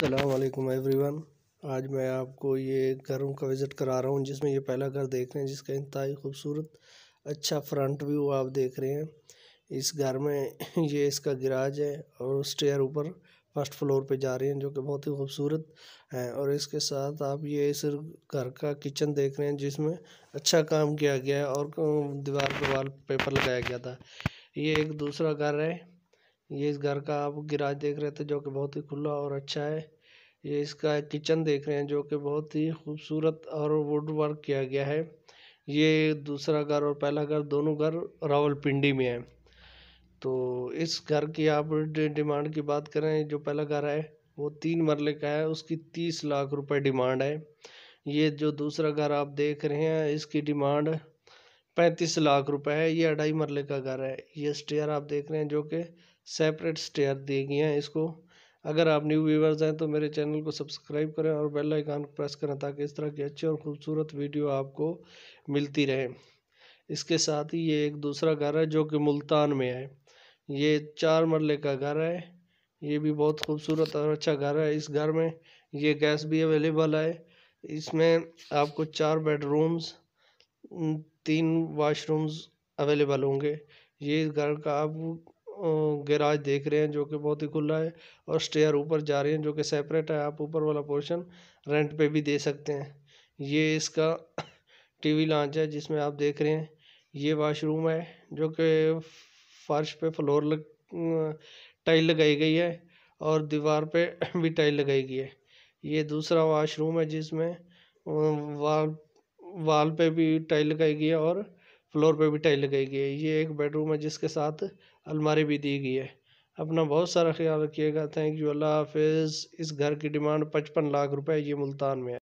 अस्सलामुअलैकुम एवरीवन। आज मैं आपको ये घरों का विज़िट करा रहा हूँ जिसमें ये पहला घर देख रहे हैं जिसका इंतहाई खूबसूरत अच्छा फ्रंट व्यू आप देख रहे हैं। इस घर में ये इसका गिराज है और स्टेयर ऊपर फर्स्ट फ्लोर पे जा रहे हैं जो कि बहुत ही खूबसूरत है। और इसके साथ आप ये इस घर का किचन देख रहे हैं जिसमें अच्छा काम किया गया है और दीवार पर वॉल पेपर लगाया गया था। ये एक दूसरा घर है। ये इस घर का आप गिराज देख रहे थे जो कि बहुत ही खुला और अच्छा है। ये इसका किचन देख रहे हैं जो कि बहुत ही खूबसूरत और वुड वर्क किया गया है। ये दूसरा घर और पहला घर दोनों घर रावलपिंडी में है। तो इस घर की आप डिमांड की बात करें, जो पहला घर है वो 3 मरले का है, उसकी 30 लाख रुपए डिमांड है। ये जो दूसरा घर आप देख रहे हैं इसकी डिमांड 35 लाख रुपए है। ये 2.5 मरले का घर है। ये स्टेयर आप देख रहे हैं जो कि सेपरेट स्टेयर दी गई हैं इसको। अगर आप न्यू व्यूवर्स हैं तो मेरे चैनल को सब्सक्राइब करें और बेल आइकन को प्रेस करें ताकि इस तरह की अच्छी और खूबसूरत वीडियो आपको मिलती रहे। इसके साथ ही ये एक दूसरा घर है जो कि मुल्तान में है। ये 4 मरले का घर है। ये भी बहुत खूबसूरत और अच्छा घर है। इस घर में ये गैस भी अवेलेबल है। इसमें आपको 4 बेडरूम्स 3 वाशरूम्स अवेलेबल होंगे। ये घर का आप गैराज देख रहे हैं जो कि बहुत ही खुला है और स्टेयर ऊपर जा रही हैं जो कि सेपरेट है। आप ऊपर वाला पोर्शन रेंट पे भी दे सकते हैं। ये इसका टीवी लॉन्च है जिसमें आप देख रहे हैं। ये वाशरूम है जो कि फर्श पे टाइल लगाई गई है और दीवार पे भी टाइल लगाई गई है। ये दूसरा वाशरूम है जिसमें वाल वाल पे भी टाइल लगाई गई है और फ्लोर पे भी टाइल लगाई गई है। ये एक बेडरूम है जिसके साथ अलमारी भी दी गई है। अपना बहुत सारा ख्याल रखिएगा। थैंक यू, अल्लाह हाफिज़। इस घर की डिमांड 55 लाख रुपए ये मुल्तान में है।